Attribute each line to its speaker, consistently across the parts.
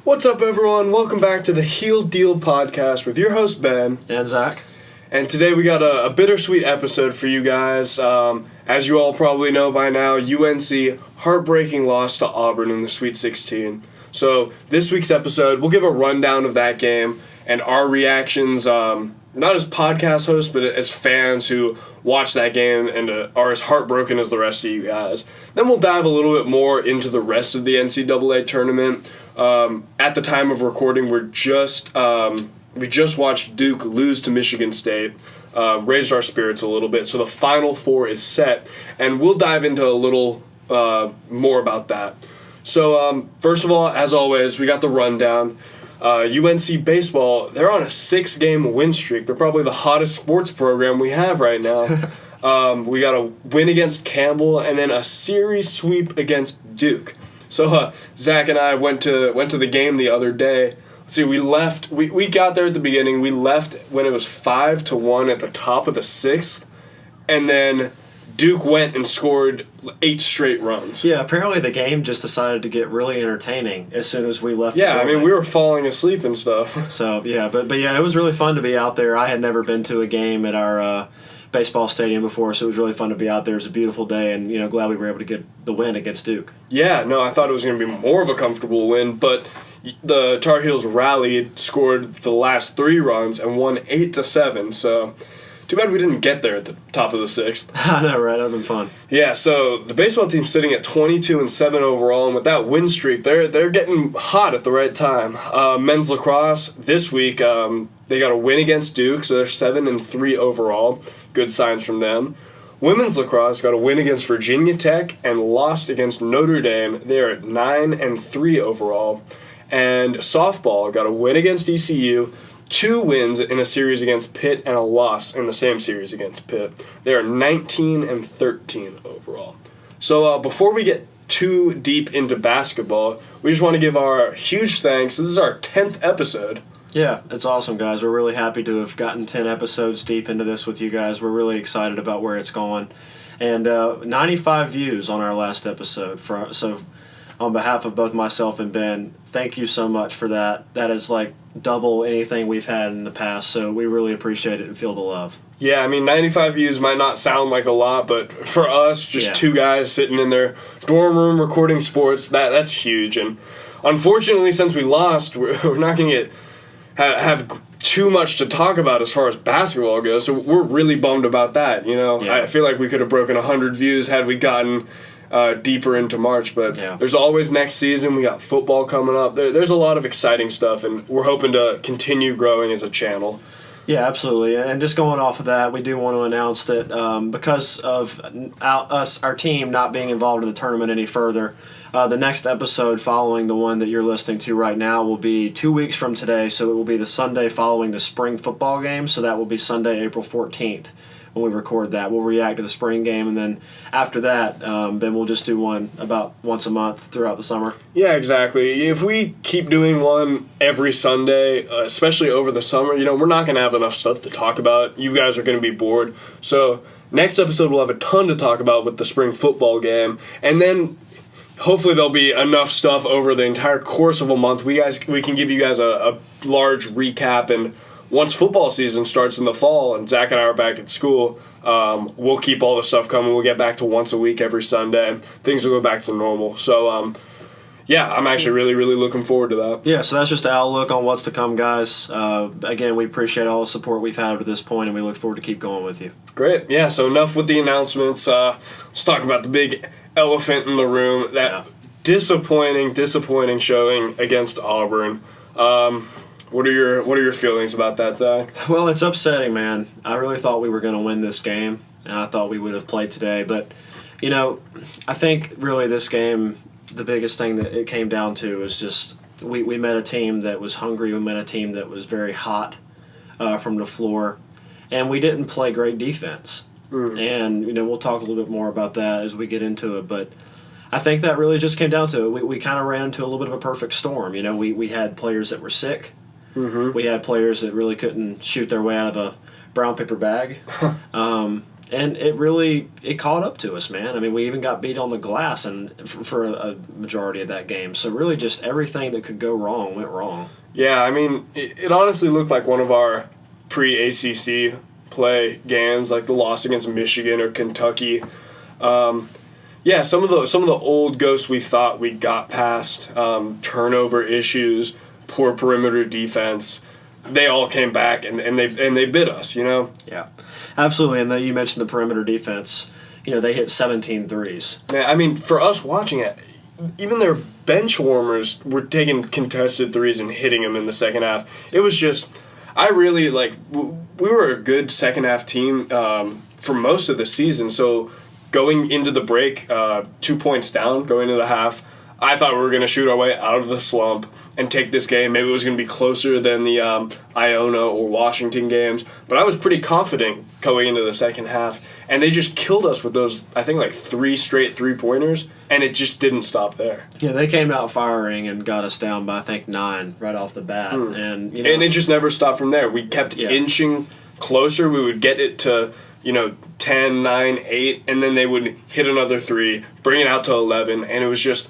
Speaker 1: What's up, everyone? Welcome back to the Heel Deal podcast with your host, Ben.
Speaker 2: And Zach.
Speaker 1: And today we got a bittersweet episode for you guys. As you all probably know by now, UNC heartbreaking loss to Auburn in the Sweet 16. So this week's episode, we'll give a rundown of that game and our reactions, not as podcast hosts, but as fans who watch that game and are as heartbroken as the rest of you guys. Then we'll dive a little bit more into the rest of the NCAA tournament. At the time of recording, we just watched Duke lose to Michigan State, raised our spirits a little bit. So the Final Four is set, and we'll dive into a little more about that. So first of all, as always, we got the rundown. UNC baseball, they're on a 6-game win streak. They're probably the hottest sports program we have right now. We got a win against Campbell and then a series sweep against Duke. So Zach and I went to the game the other day. Let's see, we left. We got there at the beginning. We left when it was 5-1 at the top of the 6th, and then Duke went and scored 8 straight runs.
Speaker 2: Yeah, apparently the game just decided to get really entertaining as soon as we left.
Speaker 1: Yeah, I mean, we were falling asleep and stuff.
Speaker 2: So, yeah, but yeah, it was really fun to be out there. I had never been to a game at our baseball stadium before, so it was really fun to be out there. It was a beautiful day, and, glad we were able to get the win against Duke.
Speaker 1: Yeah, no, I thought it was going to be more of a comfortable win, but the Tar Heels rallied, scored the last 3 runs, and won 8-7, so too bad we didn't get there at the top of the 6th.
Speaker 2: I know, right? That would have been fun.
Speaker 1: Yeah, so the baseball team's sitting at 22-7 overall, and with that win streak, they're getting hot at the right time. Men's lacrosse this week, they got a win against Duke, so they're 7-3 overall. Good signs from them. Women's lacrosse got a win against Virginia Tech and lost against Notre Dame. They're at 9-3 overall. And softball got a win against ECU, 2 wins in a series against Pitt, and a loss in the same series against Pitt. They are 19-13 overall. So before we get too deep into basketball, we just want to give our huge thanks. This is our 10th episode.
Speaker 2: Yeah, it's awesome, guys. We're really happy to have gotten 10 episodes deep into this with you guys. We're really excited about where it's going. And 95 views on our last episode. So on behalf of both myself and Ben, thank you so much for that. That is like double anything we've had in the past, so we really appreciate it and feel the love.
Speaker 1: Yeah, I mean, 95 views might not sound like a lot, but for us, just 2 guys sitting in their dorm room recording sports, that's huge. And unfortunately, since we lost, we're not going to have too much to talk about as far as basketball goes, so we're really bummed about that.
Speaker 2: Yeah.
Speaker 1: I feel like we could have broken 100 views had we gotten deeper into March, but there's always next season. We got football coming up. There's a lot of exciting stuff, and we're hoping to continue growing as a channel.
Speaker 2: Yeah, absolutely. And just going off of that, we do want to announce that because of our team not being involved in the tournament any further, the next episode following the one that you're listening to right now will be 2 weeks from today, so it will be the Sunday following the spring football game, so that will be Sunday, April 14th. When we record that, we'll react to the spring game, and then after that, then we'll just do one about once a month throughout the summer.
Speaker 1: Yeah, exactly. If we keep doing one every Sunday, especially over the summer, we're not going to have enough stuff to talk about. You guys are going to be bored. So next episode, we'll have a ton to talk about with the spring football game, and then hopefully there'll be enough stuff over the entire course of a month. We can give you guys a large recap, and once football season starts in the fall and Zach and I are back at school, we'll keep all the stuff coming. We'll get back to once a week every Sunday. Things will go back to normal. So, I'm actually really, really looking forward to that.
Speaker 2: Yeah, so that's just the outlook on what's to come, guys. Again, we appreciate all the support we've had to this point, and we look forward to keep going with you.
Speaker 1: Great. Yeah, so enough with the announcements. Let's talk about the big elephant in the room, that disappointing showing against Auburn. What are your feelings about that, Zach?
Speaker 2: Well, it's upsetting, man. I really thought we were going to win this game, and I thought we would have played today. But, I think really this game, the biggest thing that it came down to is just we met a team that was hungry. We met a team that was very hot from the floor, and we didn't play great defense. And, we'll talk a little bit more about that as we get into it. But I think that really just came down to it. We kind of ran into a little bit of a perfect storm. We had players that were sick. Mm-hmm. We had players that really couldn't shoot their way out of a brown paper bag. And it caught up to us, man. I mean, we even got beat on the glass and for a majority of that game. So really just everything that could go wrong went wrong.
Speaker 1: Yeah, I mean, it honestly looked like one of our pre-ACC play games, like the loss against Michigan or Kentucky. Yeah, some of the old ghosts we thought we got past, turnover issues, poor perimeter defense, they all came back and they bit us, you know?
Speaker 2: Yeah, absolutely. And you mentioned the perimeter defense. You know, they hit 17 threes.
Speaker 1: Man, I mean, for us watching it, even their bench warmers were taking contested threes and hitting them in the second half. It was just, I really, we were a good second half team for most of the season. So going into the break, 2 points down, going into the half, I thought we were going to shoot our way out of the slump and take this game. Maybe it was going to be closer than the Iona or Washington games. But I was pretty confident going into the second half. And they just killed us with those, I think, 3 straight three-pointers. And it just didn't stop there.
Speaker 2: Yeah, they came out firing and got us down by, I think, 9 right off the bat. And
Speaker 1: it just never stopped from there. We kept inching closer. We would get it to 10, 9, 8. And then they would hit another 3, bring it out to 11. And it was just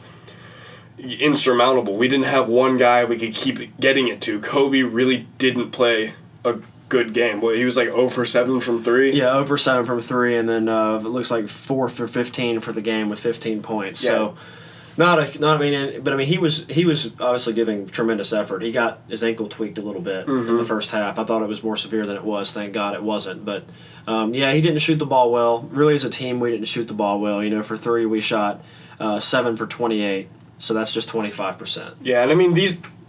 Speaker 1: insurmountable. We didn't have one guy we could keep getting it to. Coby really didn't play a good game. Well, he was 0 for 7 from 3.
Speaker 2: Yeah, 0 for 7 from 3, and then it looks like 4 for 15 for the game with 15 points. Yeah. So, he was obviously giving tremendous effort. He got his ankle tweaked a little bit in the first half. I thought it was more severe than it was. Thank God it wasn't. But he didn't shoot the ball well. Really, as a team, we didn't shoot the ball well. For 3, we shot 7 for 28. So that's just 25%.
Speaker 1: Yeah, and I mean,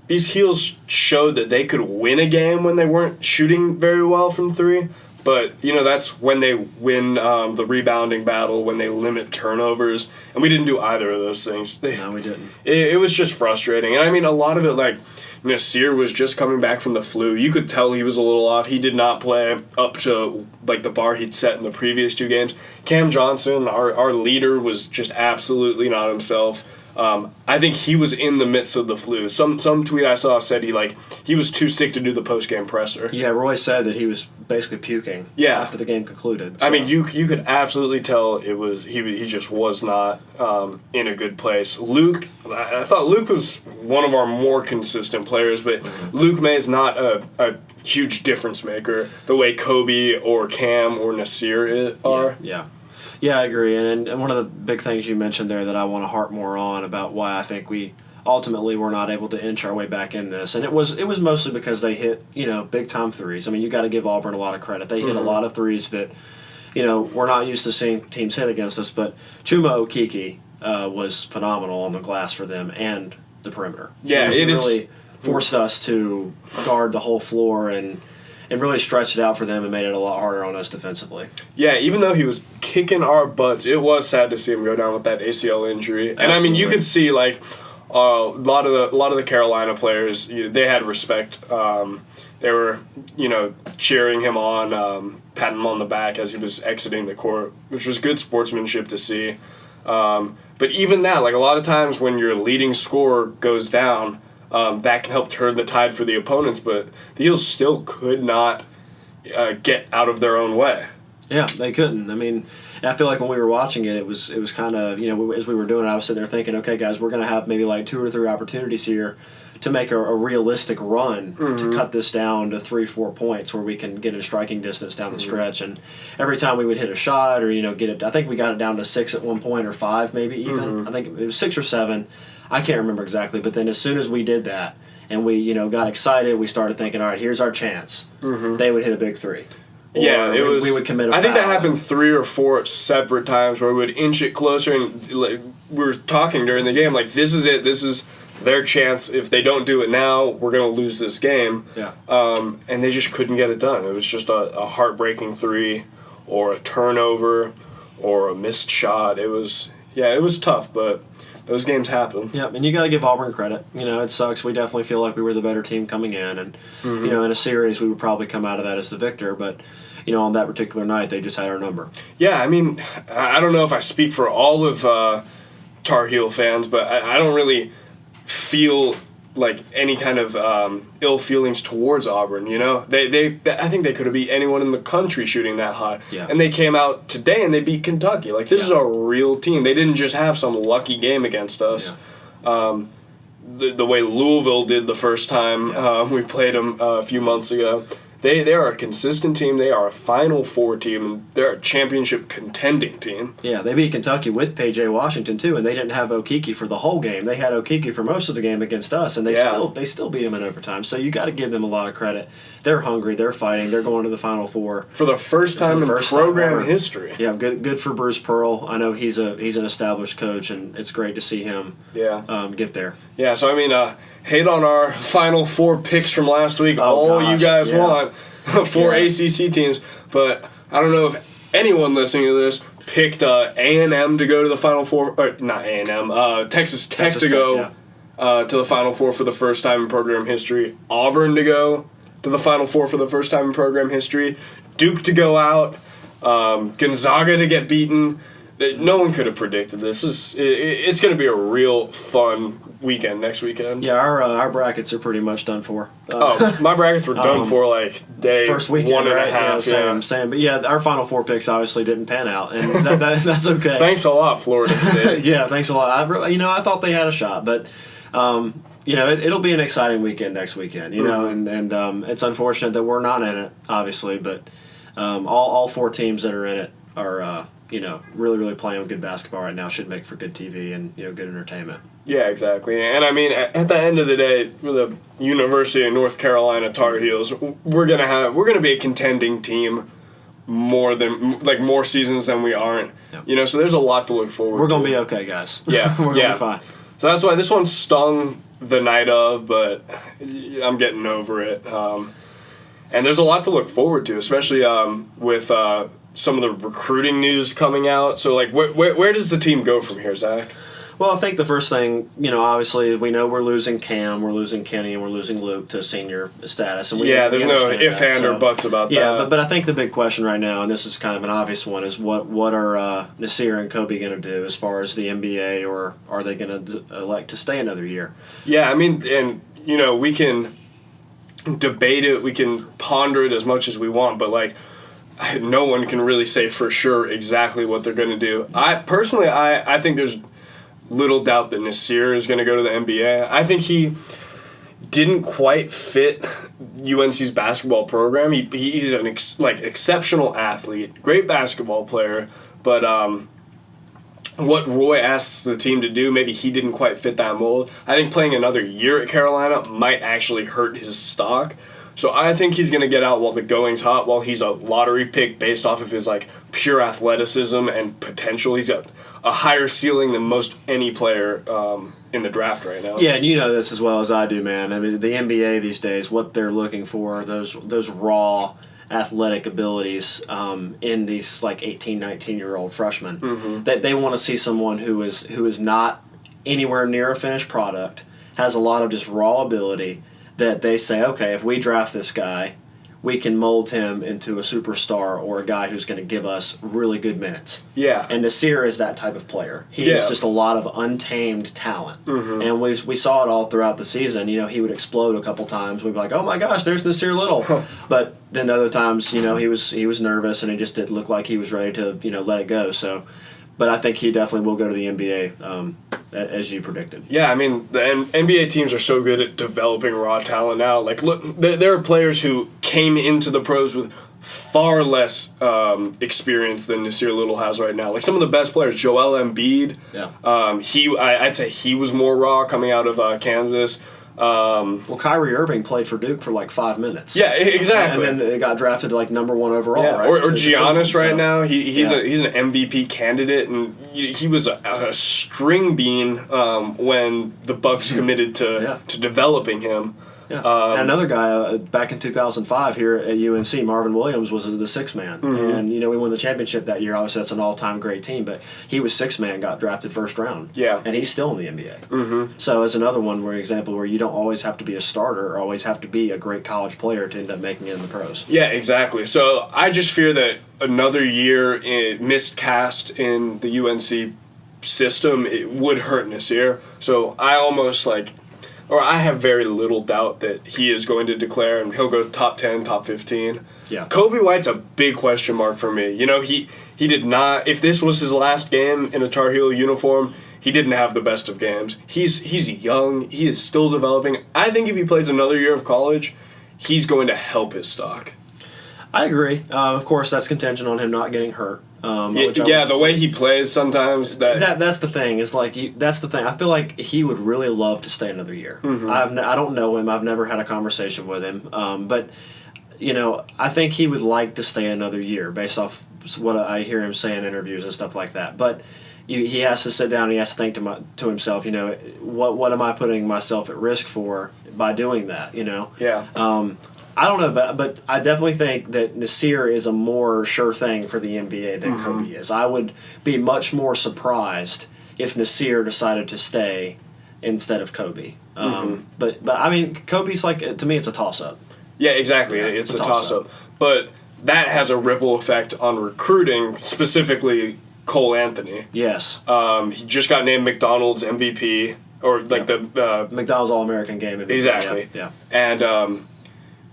Speaker 1: these Heels showed that they could win a game when they weren't shooting very well from 3. But, that's when they win the rebounding battle, when they limit turnovers. And we didn't do either of those things.
Speaker 2: No, we didn't.
Speaker 1: It was just frustrating. And, I mean, a lot of it, Nassir was just coming back from the flu. You could tell he was a little off. He did not play up to, the bar he'd set in the previous 2 games. Cam Johnson, our leader, was just absolutely not himself. I think he was in the midst of the flu. Some tweet I saw said he was too sick to do the post-game presser.
Speaker 2: Yeah, Roy said that he was basically puking after the game concluded. So.
Speaker 1: I mean, you could absolutely tell it was he just was not in a good place. Luke, I thought Luke was one of our more consistent players, but Luke May is not a huge difference maker the way Coby or Cam or Nassir are.
Speaker 2: Yeah, I agree. And one of the big things you mentioned there that I want to harp more on about why I think we ultimately were not able to inch our way back in this. And it was mostly because they hit, big-time threes. I mean, you got to give Auburn a lot of credit. They hit a lot of threes that, we're not used to seeing teams hit against us. But Chuma Okeke was phenomenal on the glass for them and the perimeter.
Speaker 1: Yeah,
Speaker 2: it really forced us to guard the whole floor and really stretched it out for them and made it a lot harder on us defensively.
Speaker 1: Yeah, even though he was kicking our butts, it was sad to see him go down with that ACL injury. And
Speaker 2: Absolutely.
Speaker 1: I mean, you could see a lot of the Carolina players, they had respect. They were cheering him on, patting him on the back as he was exiting the court, which was good sportsmanship to see. But even that, a lot of times when your leading scorer goes down, that can help turn the tide for the opponents, but the Heels still could not get out of their own way.
Speaker 2: Yeah, they couldn't. I mean, I feel like when we were watching it, it was kind of, as we were doing it, I was sitting there thinking, okay, guys, we're going to have maybe 2 or 3 opportunities here to make a realistic run to cut this down to 3-4 points where we can get in striking distance down the stretch. And every time we would hit a shot or, get it, I think we got it down to 6 at one point or 5 maybe even. I think it was 6 or 7. I can't remember exactly, but then as soon as we did that and we, got excited, we started thinking, all right, here's our chance. They would hit a big 3.
Speaker 1: Yeah,
Speaker 2: we would commit a foul.
Speaker 1: I think that happened 3 or 4 separate times where we would inch it closer, and we were talking during the game, this is it, this is their chance. If they don't do it now, we're going to lose this game.
Speaker 2: Yeah.
Speaker 1: And they just couldn't get it done. It was just a heartbreaking 3 or a turnover or a missed shot. It was tough, but those games happen.
Speaker 2: Yeah, and you got to give Auburn credit. It sucks. We definitely feel like we were the better team coming in, and in a series we would probably come out of that as the victor. But on that particular night, they just had our number.
Speaker 1: Yeah, I mean, I don't know if I speak for all of Tar Heel fans, but I don't really feel like any kind of ill feelings towards Auburn. You know, I think they could have beat anyone in the country shooting that hot.
Speaker 2: Yeah.
Speaker 1: And they came out today and they beat Kentucky. Like, this is a real team. They didn't just have some lucky game against us. Yeah. The way Louisville did the first time we played them a few months ago. They are a consistent team. They are a Final Four team. And they're a championship contending team.
Speaker 2: Yeah, they beat Kentucky with P.J. Washington too, and they didn't have Okeke for the whole game. They had Okeke for most of the game against us, and they still beat them in overtime. So you got to give them a lot of credit. They're hungry. They're fighting. They're going to the Final Four
Speaker 1: for the first time in program history.
Speaker 2: Yeah, good for Bruce Pearl. I know he's an established coach, and it's great to see him get there.
Speaker 1: Yeah, so I mean, hate on our Final Four picks from last week. You guys want four ACC teams, but I don't know if anyone listening to this picked A&M to go to the Final Four, or not A&M, Texas Tech to go to the Final Four for the first time in program history, Auburn to go to the Final Four for the first time in program history, Duke to go out, Gonzaga to get beaten. No one could have predicted this. It's going to be a real fun weekend next weekend.
Speaker 2: Yeah, our brackets are pretty much done for.
Speaker 1: My brackets were done for like day
Speaker 2: first weekend,
Speaker 1: 1.5.
Speaker 2: Yeah, same. But yeah, our Final Four picks obviously didn't pan out, and that's okay.
Speaker 1: Thanks a lot, Florida State.
Speaker 2: Yeah, thanks a lot. I thought they had a shot, but it'll be an exciting weekend next weekend. You know, and it's unfortunate that we're not in it, obviously, but all four teams that are in it are. Really, really playing good basketball right now should make for good TV and good entertainment.
Speaker 1: Yeah, exactly. And I mean, at the end of the day, for the University of North Carolina Tar Heels, we're gonna be a contending team more seasons than we aren't. Yep. So there's a lot to look forward to.
Speaker 2: We're gonna be okay, guys.
Speaker 1: Yeah,
Speaker 2: we're gonna be fine.
Speaker 1: So that's why this one stung the night of, but I'm getting over it. And there's a lot to look forward to, especially with some of the recruiting news coming out. So, like, where does the team go from here, Zach?
Speaker 2: Well, I think the first thing, obviously we know we're losing Cam, we're losing Kenny, and we're losing Luke to senior status. And
Speaker 1: there's no if, and, or buts about that.
Speaker 2: Yeah, but I think the big question right now, and this is kind of an obvious one, is what are Nassir and Coby going to do as far as the NBA, or are they going to elect to stay another year?
Speaker 1: Yeah, I mean, and, we can debate it, we can ponder it as much as we want, but, like, no one can really say for sure exactly what they're going to do. I think there's little doubt that Nassir is going to go to the NBA. I think he didn't quite fit UNC's basketball program. He's an exceptional athlete, great basketball player, but what Roy asks the team to do, maybe he didn't quite fit that mold. I think playing another year at Carolina might actually hurt his stock. So I think he's going to get out while the going's hot, while he's a lottery pick based off of his pure athleticism and potential. He's got a higher ceiling than most any player in the draft right now.
Speaker 2: Yeah, and you know this as well as I do, man. I mean, the NBA these days, what they're looking for are those raw athletic abilities in these 18, 19-year-old freshmen. Mm-hmm. That they want to see someone who is not anywhere near a finished product, has a lot of just raw ability, that they say, okay, if we draft this guy, we can mold him into a superstar or a guy who's going to give us really good minutes.
Speaker 1: Yeah.
Speaker 2: And Nassir is that type of player. He is just a lot of untamed talent. Mm-hmm. And we saw it all throughout the season. He would explode a couple times. We'd be like, oh my gosh, there's Nassir Little. But then other times, he was nervous and it just didn't look like he was ready to, let it go. So, but I think he definitely will go to the NBA, as you predicted.
Speaker 1: Yeah, I mean, the NBA teams are so good at developing raw talent now. Like, look, there are players who came into the pros with far less experience than Nassir Little has right now. Like, some of the best players, Joel Embiid. Yeah. I'd say he was more raw coming out of Kansas.
Speaker 2: Kyrie Irving played for Duke for 5 minutes.
Speaker 1: Yeah, exactly.
Speaker 2: And then it got drafted number 1 overall.
Speaker 1: Yeah.
Speaker 2: Right?
Speaker 1: Or Giannis right now. He's an MVP candidate, and he was a string bean when the Bucks committed to developing him.
Speaker 2: Yeah. And another guy back in 2005 here at UNC, Marvin Williams, was the sixth man. Mm-hmm. And, we won the championship that year. Obviously, that's an all-time great team. But he was sixth man, got drafted first round. Yeah. And he's still in the NBA. Mm-hmm. So it's another example where you don't always have to be a starter or always have to be a great college player to end up making it in the pros.
Speaker 1: Yeah, exactly. So I just fear that another year miscast in the UNC system, it would hurt Nassir. So I almost or I have very little doubt that he is going to declare, and he'll go top 10, top 15.
Speaker 2: Yeah.
Speaker 1: Coby White's a big question mark for me. You know, he did not, if this was his last game in a Tar Heel uniform, he didn't have the best of games. He's young. He is still developing. I think if he plays another year of college, he's going to help his stock.
Speaker 2: I agree. Of course, that's contingent on him not getting hurt.
Speaker 1: The way he plays sometimes.
Speaker 2: That's the thing. Is like that's the thing. I feel like he would really love to stay another year.
Speaker 1: Mm-hmm.
Speaker 2: I don't know him. I've never had a conversation with him. But you know, I think he would like to stay another year based off what I hear him say in interviews and stuff like that. But he has to sit down and he has to think to himself, you know, what am I putting myself at risk for by doing that, you know?
Speaker 1: Yeah.
Speaker 2: I don't know, but I definitely think that Nassir is a more sure thing for the NBA than Coby is. I would be much more surprised if Nassir decided to stay instead of Coby. But I mean, Kobe's like, to me, it's a toss-up.
Speaker 1: Yeah, exactly.
Speaker 2: Yeah,
Speaker 1: it's a toss-up. But that has a ripple effect on recruiting, specifically Cole Anthony.
Speaker 2: Yes.
Speaker 1: He just got named McDonald's MVP, or like the
Speaker 2: McDonald's All-American game MVP.
Speaker 1: Exactly.
Speaker 2: Yeah.
Speaker 1: And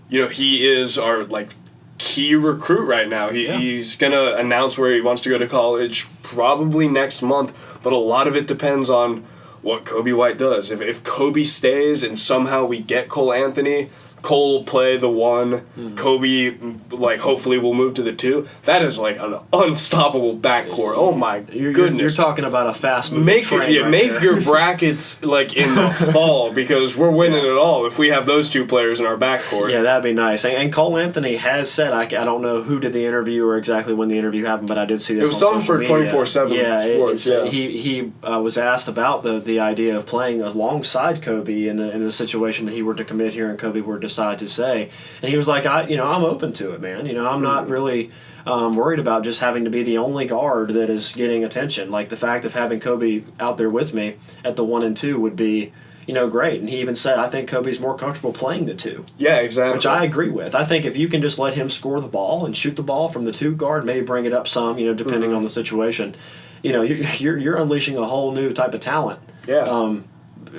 Speaker 1: you know, he is our like key recruit right now. He's gonna announce where he wants to go to college probably next month, but a lot of it depends on what Coby White does. If Coby stays and somehow we get Cole Anthony, Cole will play the 1, Coby, like, hopefully will move to the 2. That is, like, an unstoppable backcourt. Oh, my goodness.
Speaker 2: You're talking about a fast-moving train
Speaker 1: Make your brackets, like, in the fall, because we're winning it all if we have those 2 players in our backcourt.
Speaker 2: Yeah, that'd be nice. And Cole Anthony has said, I don't know who did the interview or exactly when the interview happened, but I did see this on social media.
Speaker 1: It was something for 24/7 Sports, yeah.
Speaker 2: He was asked about the idea of playing alongside Coby in the situation that he were to commit here and Coby were to decide to say, and he was like, I'm open to it, man. You know, I'm not really worried about just having to be the only guard that is getting attention. Like, the fact of having Coby out there with me at the 1 and 2 would be, you know, great. And he even said, I think Kobe's more comfortable playing the 2.
Speaker 1: Yeah, exactly.
Speaker 2: Which I agree with. I think if you can just let him score the ball and shoot the ball from the 2 guard, maybe bring it up some, you know, depending on the situation, you know, you're unleashing a whole new type of talent.
Speaker 1: Yeah.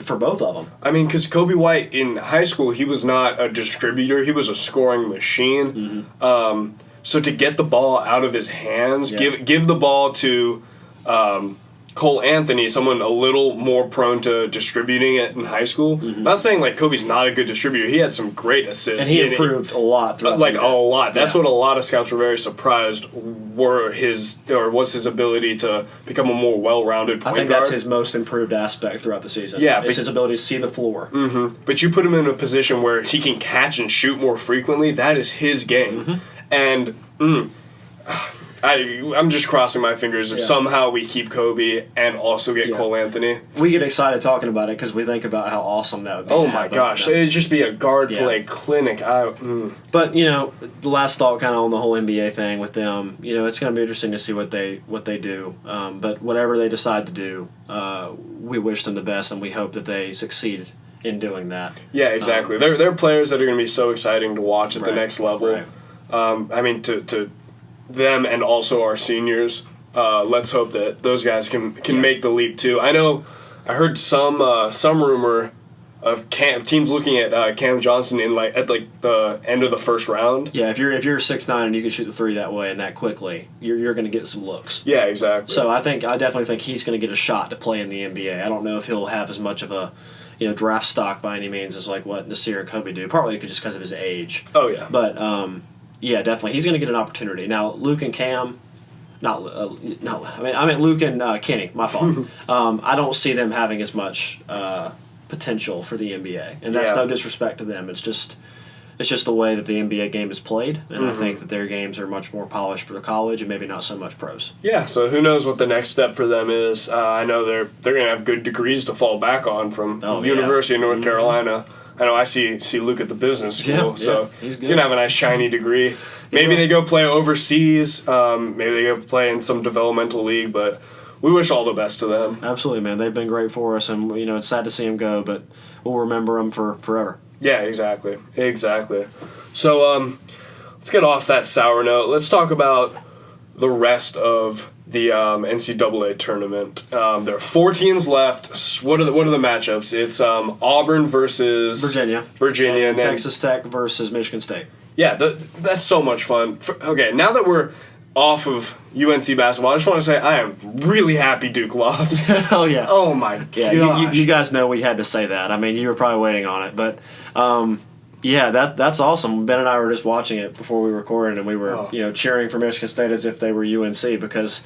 Speaker 2: For both of them.
Speaker 1: I mean, because Coby White in high school, he was not a distributor. He was a scoring machine. So to get the ball out of his hands, give the ball to Cole Anthony, someone a little more prone to distributing it in high school. Not saying like Kobe's not a good distributor. He had some great assists.
Speaker 2: And he improved a lot throughout
Speaker 1: a lot. That's what a lot of scouts were very surprised was his ability to become a more well-rounded point guard.
Speaker 2: I think that's his most improved aspect throughout the season.
Speaker 1: Yeah,
Speaker 2: it's his ability to see the floor.
Speaker 1: But you put him in a position where he can catch and shoot more frequently. That is his game. And I'm just crossing my fingers if somehow we keep Coby and also get Cole Anthony.
Speaker 2: We get excited talking about it because we think about how awesome that would be.
Speaker 1: Oh my gosh, it'd just be a guard play clinic.
Speaker 2: But you know, the last thought kind of on the whole NBA thing with them, you know, it's going to be interesting to see what they do. But whatever they decide to do, we wish them the best and we hope that they succeed in doing that.
Speaker 1: Yeah, exactly. They're players that are going to be so exciting to watch at the next level.
Speaker 2: Right.
Speaker 1: I mean, to them and also our seniors. Let's hope that those guys can make the leap too. I I heard some rumor of teams looking at Cam Johnson at the end of the first round.
Speaker 2: Yeah, if you're 6'9" and you can shoot the 3 that way and that quickly, you're going to get some looks.
Speaker 1: Yeah, exactly.
Speaker 2: So I definitely think he's going to get a shot to play in the NBA. I don't know if he'll have as much of a draft stock by any means as like what Nassir and Coby do, partly just because of his age.
Speaker 1: Oh yeah.
Speaker 2: But yeah, definitely. He's going to get an opportunity. Now, Luke and Cam, I meant Luke and Kenny, my fault. I don't see them having as much potential for the NBA. And that's no disrespect to them. It's just the way that the NBA game is played. And I think that their games are much more polished for the college and maybe not so much pros.
Speaker 1: Yeah, so who knows what the next step for them is. I know they're going to have good degrees to fall back on from the University of North Carolina. I know I see Luke at the business school, so he's going to have a nice shiny degree. Maybe they go play overseas. Maybe they go play in some developmental league, but we wish all the best to them.
Speaker 2: Absolutely, man. They've been great for us, and it's sad to see them go, but we'll remember them for forever.
Speaker 1: Yeah, exactly. So let's get off that sour note. Let's talk about the rest of the NCAA tournament. There are 4 teams left. What are the matchups? It's Auburn versus
Speaker 2: Virginia,
Speaker 1: and then
Speaker 2: Texas Tech versus Michigan State.
Speaker 1: Yeah, that's so much fun. Okay, now that we're off of UNC basketball, I just want to say I am really happy Duke lost.
Speaker 2: Oh yeah.
Speaker 1: Oh my god.
Speaker 2: You guys know we had to say that. I mean, you were probably waiting on it, but yeah, that's awesome. Ben and I were just watching it before we recorded, and we were cheering for Michigan State as if they were UNC because.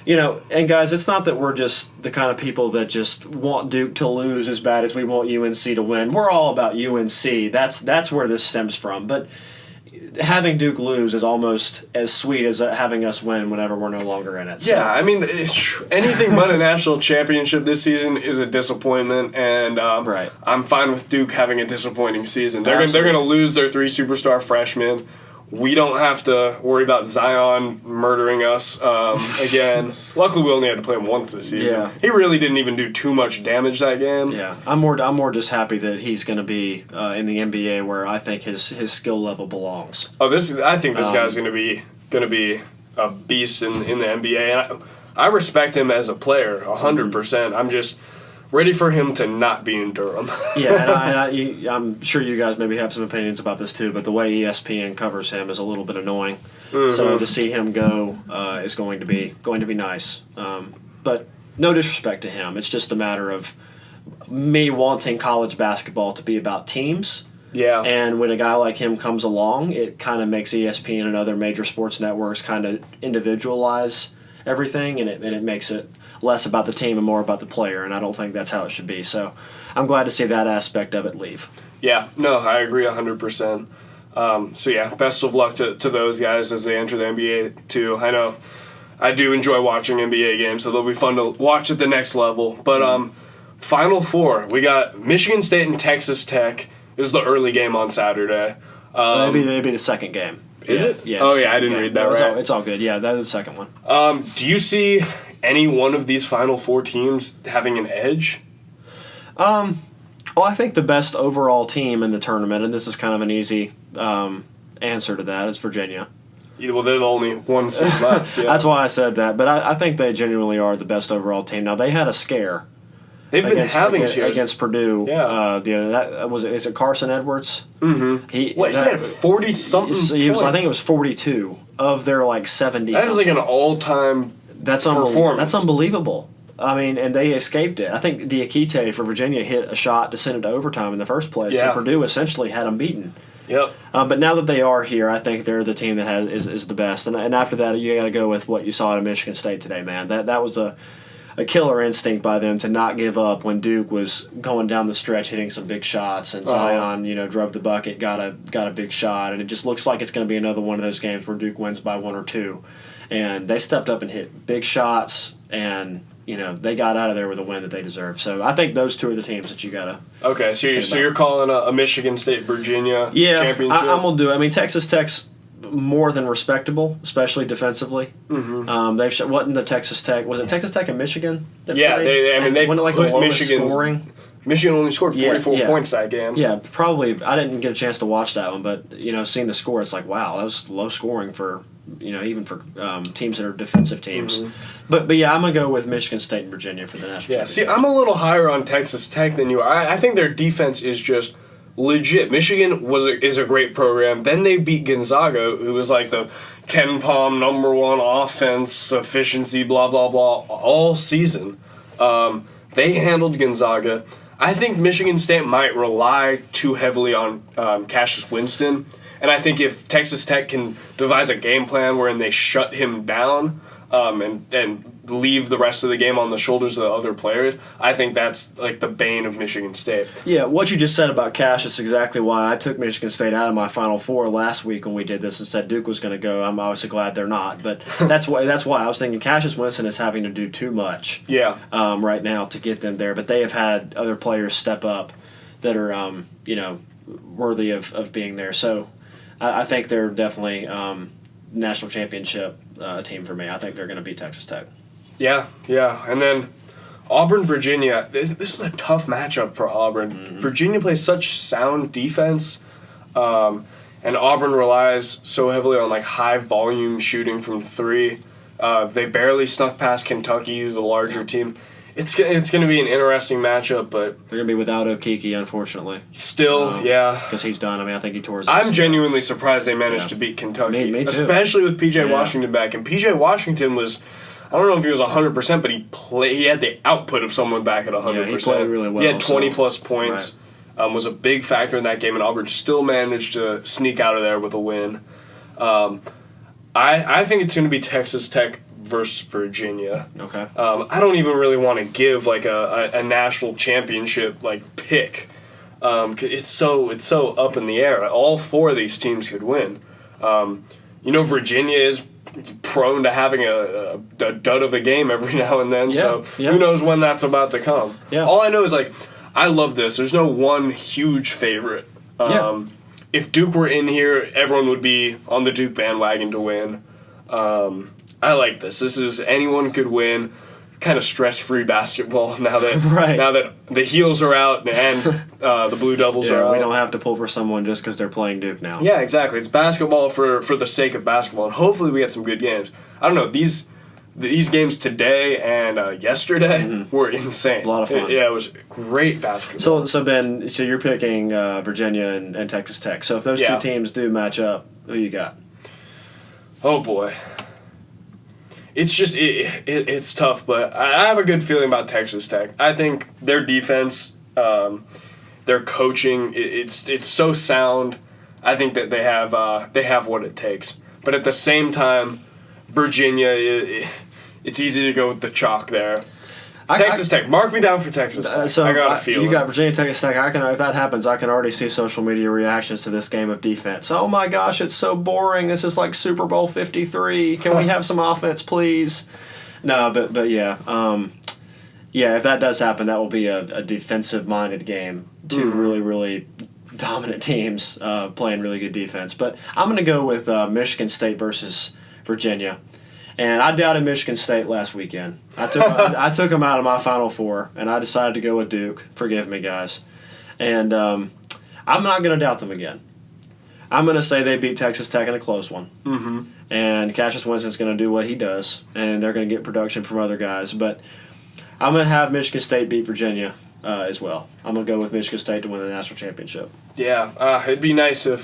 Speaker 2: And guys, it's not that we're just the kind of people that just want Duke to lose as bad as we want UNC to win. We're all about UNC. That's where this stems from. But having Duke lose is almost as sweet as having us win whenever we're no longer in it. So.
Speaker 1: Yeah, I mean, anything but a national championship this season is a disappointment, and
Speaker 2: right.
Speaker 1: I'm fine with Duke having a disappointing season. They're going to lose their 3 superstar freshmen. We don't have to worry about Zion murdering us again. Luckily, we only had to play him once this season.
Speaker 2: Yeah.
Speaker 1: He really didn't even do too much damage that game.
Speaker 2: Yeah, I'm more just happy that he's going to be in the NBA where I think his skill level belongs.
Speaker 1: Oh, I think this guy's going to be a beast in the NBA, and I respect him as a player 100%. I'm just ready for him to not be in Durham.
Speaker 2: Yeah, and I'm sure you guys maybe have some opinions about this too, but the way ESPN covers him is a little bit annoying. Mm-hmm. So to see him go is going to be nice. But no disrespect to him. It's just a matter of me wanting college basketball to be about teams.
Speaker 1: Yeah.
Speaker 2: And when a guy like him comes along, it kind of makes ESPN and other major sports networks kind of individualize everything, and it makes it less about the team and more about the player, and I don't think that's how it should be. So I'm glad to see that aspect of it leave.
Speaker 1: Yeah, no, I agree 100%. So yeah, best of luck to those guys as they enter the NBA too. I know I do enjoy watching NBA games, so they'll be fun to watch at the next level. But Final Four, we got Michigan State and Texas Tech. This is the early game on Saturday.
Speaker 2: It'd be the second game.
Speaker 1: Is it?
Speaker 2: Yes.
Speaker 1: Oh yeah, I didn't read that right.
Speaker 2: It's all good. Yeah, that is the second one.
Speaker 1: Do you see any one of these Final Four teams having an edge?
Speaker 2: Well, I think the best overall team in the tournament, and this is kind of an easy answer to that, is Virginia.
Speaker 1: Yeah, well, they're the only one seed left. Yeah.
Speaker 2: That's why I said that, but I think they genuinely are the best overall team. Now, they had a scare.
Speaker 1: They've been having shares
Speaker 2: against Purdue.
Speaker 1: Yeah.
Speaker 2: Is it Carson Edwards?
Speaker 1: Mm-hmm. He had 40-something points.
Speaker 2: I think it was 42 of their 70.
Speaker 1: That is like an all-time performance.
Speaker 2: That's unbelievable. I mean, and they escaped it. I think Diakite for Virginia hit a shot to send it to overtime in the first place.
Speaker 1: Yeah.
Speaker 2: So Purdue essentially had them beaten.
Speaker 1: Yep.
Speaker 2: But now that they are here, I think they're the team that is the best. And after that, you got to go with what you saw at Michigan State today, man. That was a killer instinct by them to not give up when Duke was going down the stretch hitting some big shots, and Zion drove the bucket, got a big shot, and it just looks like it's going to be another one of those games where Duke wins by 1 or 2. And they stepped up and hit big shots, and they got out of there with a win that they deserved. So I think those two are the teams that you got to.
Speaker 1: Okay, so you're calling a Michigan State Virginia championship?
Speaker 2: I'm gonna do it. I mean, Texas Tech's more than respectable, especially defensively.
Speaker 1: Mm-hmm.
Speaker 2: They've wasn't the Texas Tech. Was it Texas Tech and Michigan?
Speaker 1: Yeah, they
Speaker 2: went
Speaker 1: put
Speaker 2: the lowest
Speaker 1: Michigan
Speaker 2: score.
Speaker 1: Michigan only scored 44 points that game.
Speaker 2: Yeah, probably. I didn't get a chance to watch that one, but seeing the score, it's like, wow, that was low scoring for even for teams that are defensive teams.
Speaker 1: Mm-hmm.
Speaker 2: But yeah, I'm gonna go with Michigan State and Virginia for the national championship.
Speaker 1: See, I'm a little higher on Texas Tech than you are. I think their defense is just legit. Michigan is a great program. Then they beat Gonzaga, who was like the Ken Palm #1 offense efficiency, blah blah blah, all season. They handled Gonzaga. I think Michigan State might rely too heavily on Cassius Winston, and I think if Texas Tech can devise a game plan wherein they shut him down and leave the rest of the game on the shoulders of the other players, I think that's like the bane of Michigan State.
Speaker 2: Yeah, what you just said about Cash is exactly why I took Michigan State out of my Final Four last week when we did this and said Duke was going to go. I'm obviously glad they're not, but that's why I was thinking Cassius Winston is having to do too much right now to get them there, but they have had other players step up that are worthy of being there. So I think they're definitely national championship team for me. I think they're going to beat Texas Tech.
Speaker 1: Yeah. And then Auburn, Virginia. This is a tough matchup for Auburn. Mm-hmm. Virginia plays such sound defense, and Auburn relies so heavily on high volume shooting from 3. They barely snuck past Kentucky, who's a larger team. It's going to be an interesting matchup, but
Speaker 2: they're going to be without Okeke, unfortunately.
Speaker 1: Still, yeah.
Speaker 2: Because he's done. I mean, I think he tore his
Speaker 1: I'm genuinely surprised they managed to beat Kentucky.
Speaker 2: Me too.
Speaker 1: Especially with P.J. Washington back. And P.J. Washington was, I don't know if he was 100%, but he had the output of someone back at 100%.
Speaker 2: Yeah, he played really well.
Speaker 1: He had 20-plus points. Right. Was a big factor in that game, and Auburn still managed to sneak out of there with a win. I think it's going to be Texas Tech versus Virginia.
Speaker 2: Okay.
Speaker 1: I don't even really want to give like a national championship like pick. It's so up in the air. All four of these teams could win. Virginia is prone to having a dud of a game every now and then. So who knows when that's about to come.
Speaker 2: Yeah.
Speaker 1: All I know is I love this. There's no one huge favorite. If Duke were in here, everyone would be on the Duke bandwagon to win. I like this. This is anyone could win, kind of stress-free basketball now that now that the Heels are out and the Blue Devils are out.
Speaker 2: We don't have to pull for someone just because they're playing Duke now.
Speaker 1: Yeah, exactly. It's basketball for the sake of basketball, and hopefully we get some good games. I don't know, these games today and yesterday were insane.
Speaker 2: A lot of fun.
Speaker 1: It was great basketball.
Speaker 2: So Ben, you're picking Virginia and Texas Tech. So if those two teams do match up, who you got?
Speaker 1: Oh boy. It's just it's tough, but I have a good feeling about Texas Tech. I think their defense, their coaching, it's so sound. I think that they have what it takes. But at the same time, Virginia, it's easy to go with the chalk there. Texas Tech. Mark me down for Texas Tech.
Speaker 2: So
Speaker 1: I got a feeling.
Speaker 2: You got Virginia, Texas Tech. If that happens, I can already see social media reactions to this game of defense. Oh my gosh, it's so boring. This is like Super Bowl 53. Can we have some offense, please? No, but yeah. If that does happen, that will be a defensive-minded game. Two really, really dominant teams playing really good defense. But I'm going to go with Michigan State versus Virginia. And I doubted Michigan State last weekend. I took them out of my Final Four, and I decided to go with Duke. Forgive me, guys. And I'm not going to doubt them again. I'm going to say they beat Texas Tech in a close one. Mm-hmm. And Cassius Winston's going to do what he does, and they're going to get production from other guys. But I'm going to have Michigan State beat Virginia as well. I'm going to go with Michigan State to win the national championship.
Speaker 1: Yeah, it'd be nice if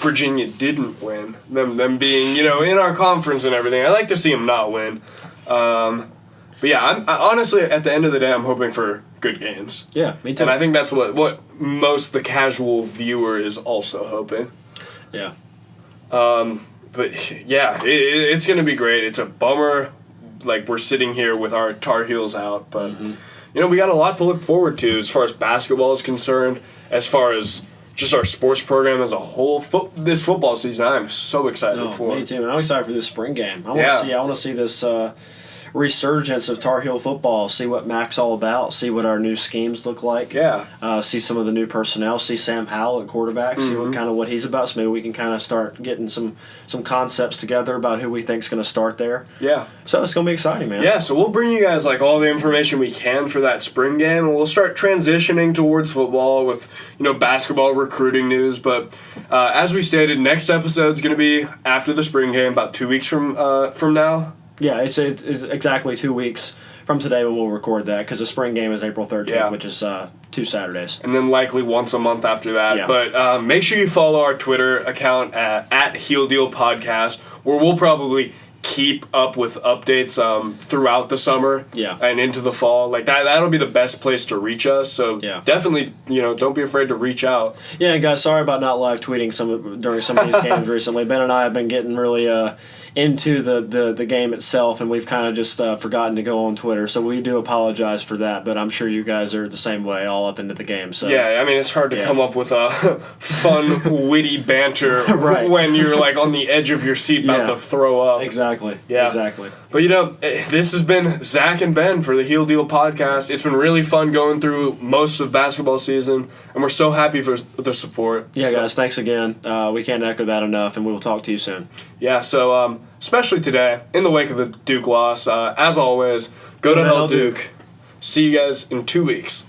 Speaker 1: Virginia didn't win. Them being, in our conference and everything. I'd like to see them not win. But yeah, I honestly, at the end of the day, I'm hoping for good games.
Speaker 2: Yeah, me too.
Speaker 1: And I think that's what most the casual viewer is also hoping.
Speaker 2: Yeah.
Speaker 1: But yeah, it's going to be great. It's a bummer, like we're sitting here with our Tar Heels out, but we got a lot to look forward to as far as basketball is concerned, as far as just our sports program as a whole. This football season, I'm so excited for.
Speaker 2: Me too, and I'm excited for this spring game. I want to see this resurgence of Tar Heel football, see what Mac's all about, see what our new schemes look like.
Speaker 1: Yeah.
Speaker 2: See some of the new personnel, see Sam Howell at quarterback, see what he's about. So maybe we can kind of start getting some concepts together about who we think's going to start there.
Speaker 1: Yeah.
Speaker 2: So it's going to be exciting, man.
Speaker 1: Yeah, so we'll bring you guys all the information we can for that spring game, and we'll start transitioning towards football with basketball recruiting news. But as we stated, next episode's going to be after the spring game, about 2 weeks from now.
Speaker 2: Yeah, it's exactly 2 weeks from today when we'll record that, because the spring game is April 13th, which is 2 Saturdays.
Speaker 1: And then likely once a month after that. Yeah. But make sure you follow our Twitter account at Heel Deal Podcast, where we'll probably keep up with updates throughout the summer and into the fall. That'll be the best place to reach us. So definitely, don't be afraid to reach out.
Speaker 2: Yeah, guys, sorry about not live tweeting during some of these games recently. Ben and I have been getting really into the game itself, and we've kind of just forgotten to go on Twitter. So we do apologize for that, but I'm sure you guys are the same way, all up into the game. So
Speaker 1: yeah, I mean, it's hard to come up with a fun, witty banter when you're on the edge of your seat about to throw up.
Speaker 2: Exactly.
Speaker 1: Yeah.
Speaker 2: Exactly.
Speaker 1: But this has been Zach and Ben for the Heel Deal Podcast. It's been really fun going through most of basketball season, and we're so happy for the support.
Speaker 2: Yeah, guys, thanks again. We can't echo that enough, and we will talk to you soon.
Speaker 1: Yeah, so especially today, in the wake of the Duke loss, as always, go to hell, Duke. See you guys in 2 weeks.